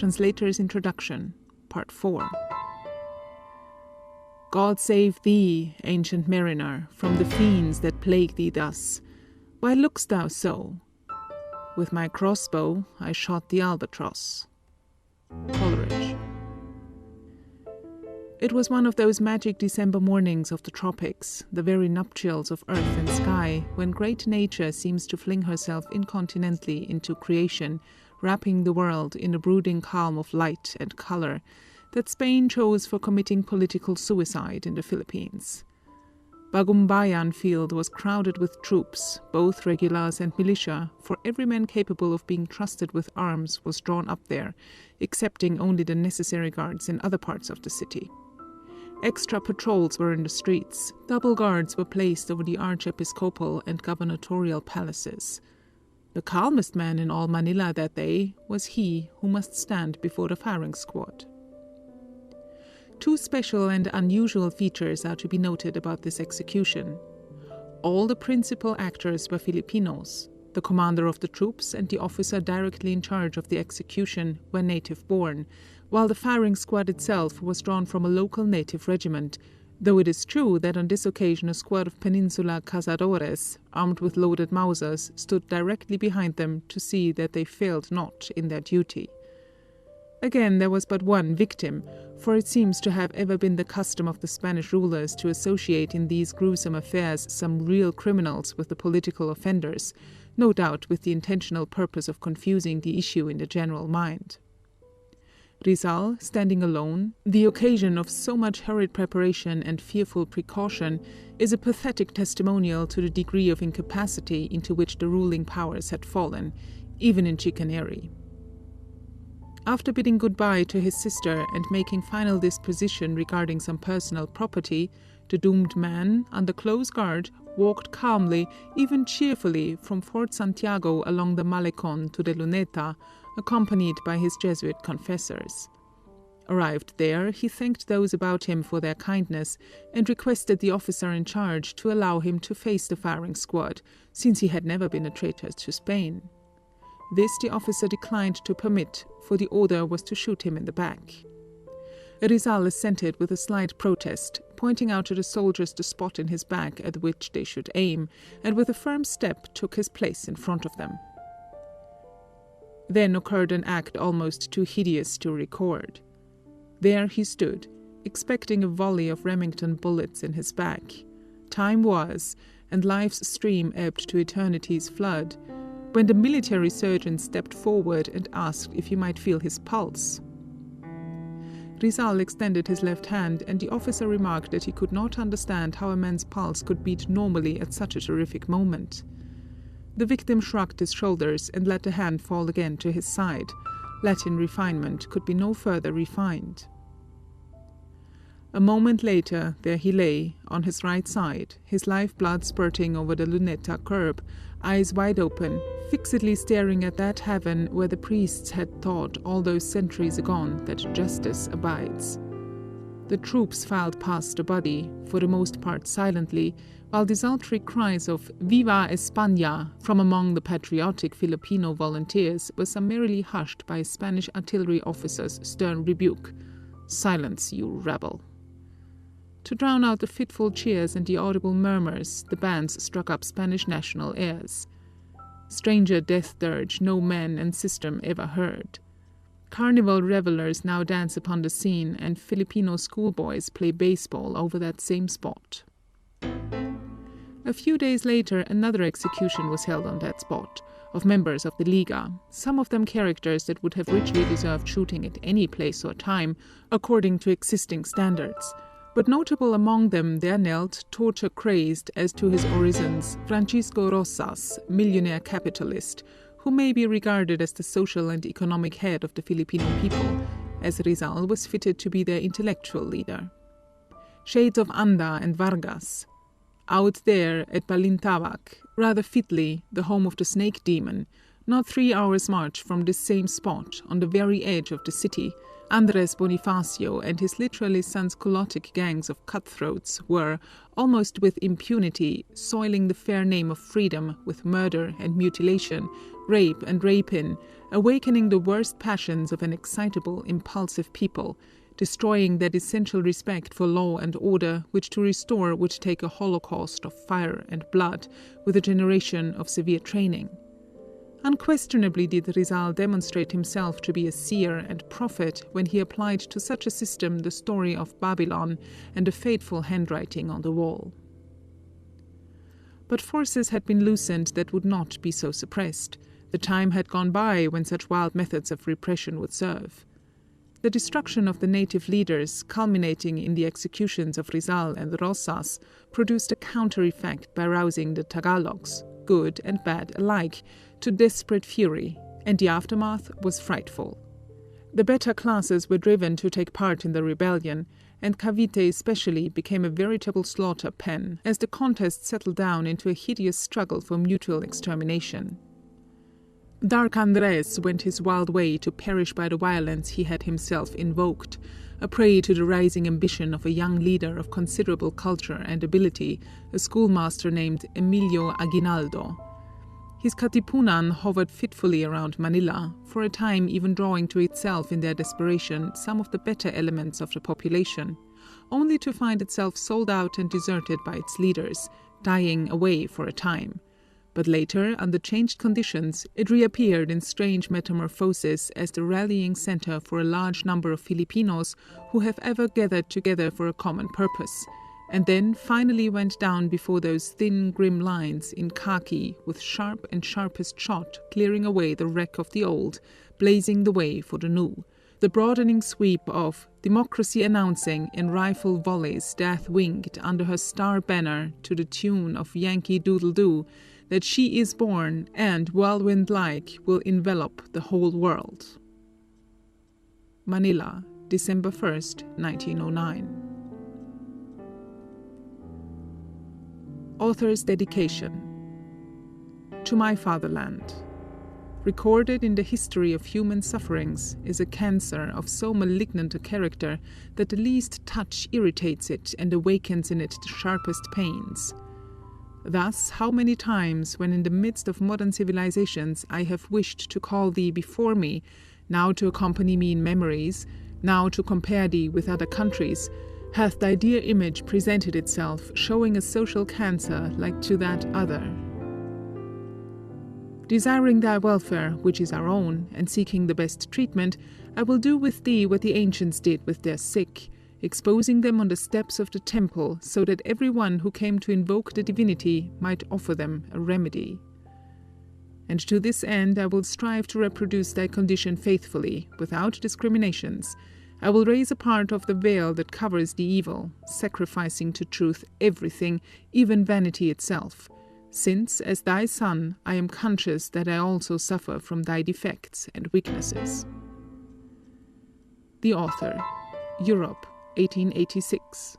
Translator's Introduction, Part 4. God save thee, ancient mariner, from the fiends that plague thee thus. Why look'st thou so? With my crossbow I shot the albatross. Coleridge. It was one of those magic December mornings of the tropics, the very nuptials of earth and sky, when great nature seems to fling herself incontinently into creation, wrapping the world in a brooding calm of light and color, that Spain chose for committing political suicide in the Philippines. Bagumbayan Field was crowded with troops, both regulars and militia, for every man capable of being trusted with arms was drawn up there, excepting only the necessary guards in other parts of the city. Extra patrols were in the streets. Double guards were placed over the archiepiscopal and gubernatorial palaces. The calmest man in all Manila that day was he who must stand before the firing squad. Two special and unusual features are to be noted about this execution. All the principal actors were Filipinos. The commander of the troops and the officer directly in charge of the execution were native-born, while the firing squad itself was drawn from a local native regiment, though it is true that on this occasion a squad of Peninsular cazadores, armed with loaded Mausers, stood directly behind them to see that they failed not in their duty. Again, there was but one victim, for it seems to have ever been the custom of the Spanish rulers to associate in these gruesome affairs some real criminals with the political offenders, no doubt with the intentional purpose of confusing the issue in the general mind. RIZAL, standing alone, the occasion of so much hurried preparation and fearful precaution, is a pathetic testimonial to the degree of incapacity into which the ruling powers had fallen, even in chicanery. After bidding goodbye to his sister and making final disposition regarding some personal property, the doomed man, under close guard, walked calmly, even cheerfully, from Fort Santiago along the Malecon to the Luneta, accompanied by his Jesuit confessors. Arrived there, he thanked those about him for their kindness and requested the officer in charge to allow him to face the firing squad, since he had never been a traitor to Spain. This the officer declined to permit, for the order was to shoot him in the back. RIZAL assented with a slight protest, pointing out to the soldiers the spot in his back at which they should aim, and with a firm step took his place in front of them. Then occurred an act almost too hideous to record. There he stood, expecting a volley of Remington bullets in his back. Time was, and life's stream ebbed to eternity's flood, when the military surgeon stepped forward and asked if he might feel his pulse. RIZAL extended his left hand, and the officer remarked that he could not understand how a man's pulse could beat normally at such a terrific moment. The victim shrugged his shoulders and let the hand fall again to his side. Latin refinement could be no further refined. A moment later, there he lay, on his right side, his lifeblood spurting over the Luneta curb, eyes wide open, fixedly staring at that heaven where the priests had taught all those centuries agone that justice abides. The troops filed past the body, for the most part silently, while desultory cries of "Viva España" from among the patriotic Filipino volunteers were summarily hushed by a Spanish artillery officer's stern rebuke, "Silence, you rebel." To drown out the fitful cheers and the audible murmurs, the bands struck up Spanish national airs. Stranger death dirge no man and system ever heard. Carnival revelers now dance upon the scene, and Filipino schoolboys play baseball over that same spot. A few days later, another execution was held on that spot, of members of the Liga, some of them characters that would have richly deserved shooting at any place or time, according to existing standards. But notable among them there knelt, torture-crazed as to his orisons, Francisco Rosas, millionaire capitalist, who may be regarded as the social and economic head of the Filipino people, as RIZAL was fitted to be their intellectual leader. Shades of Anda and Vargas. Out there at Balintawak, rather fitly the home of the snake demon, not 3 hours' march from this same spot, on the very edge of the city, Andres Bonifacio and his literally sans-culotic gangs of cutthroats were, almost with impunity, soiling the fair name of freedom with murder and mutilation, rape and rapine, awakening the worst passions of an excitable, impulsive people, destroying that essential respect for law and order which to restore would take a holocaust of fire and blood with a generation of severe training. Unquestionably did RIZAL demonstrate himself to be a seer and prophet when he applied to such a system the story of Babylon and the fateful handwriting on the wall. But forces had been loosened that would not be so suppressed. The time had gone by when such wild methods of repression would serve. The destruction of the native leaders, culminating in the executions of RIZAL and Rosas, produced a counter-effect by rousing the Tagalogs, good and bad alike, to desperate fury, and the aftermath was frightful. The better classes were driven to take part in the rebellion, and Cavite especially became a veritable slaughter pen as the contest settled down into a hideous struggle for mutual extermination. Dark Andres went his wild way to perish by the violence he had himself invoked, a prey to the rising ambition of a young leader of considerable culture and ability, a schoolmaster named Emilio Aguinaldo. His Katipunan hovered fitfully around Manila, for a time even drawing to itself in their desperation some of the better elements of the population, only to find itself sold out and deserted by its leaders, dying away for a time. But later, under changed conditions, it reappeared in strange metamorphosis as the rallying center for a large number of Filipinos who have ever gathered together for a common purpose, and then finally went down before those thin, grim lines in khaki with sharp and sharpest shot clearing away the wreck of the old, blazing the way for the new. The broadening sweep of democracy announcing in rifle volleys death-winged under her star banner to the tune of Yankee Doodle-Doo that she is born and, whirlwind-like, will envelop the whole world. Manila, December 1st, 1909. Author's dedication. To my fatherland. Recorded in the history of human sufferings is a cancer of so malignant a character that the least touch irritates it and awakens in it the sharpest pains. Thus, how many times, when in the midst of modern civilizations I have wished to call thee before me, now to accompany me in memories, now to compare thee with other countries, hath thy dear image presented itself, showing a social cancer like to that other. Desiring thy welfare, which is our own, and seeking the best treatment, I will do with thee what the ancients did with their sick, exposing them on the steps of the temple, so that every one who came to invoke the divinity might offer them a remedy. And to this end I will strive to reproduce thy condition faithfully, without discriminations. I will raise a part of the veil that covers the evil, sacrificing to truth everything, even vanity itself, since, as thy son, I am conscious that I also suffer from thy defects and weaknesses. The author, Europe, 1886.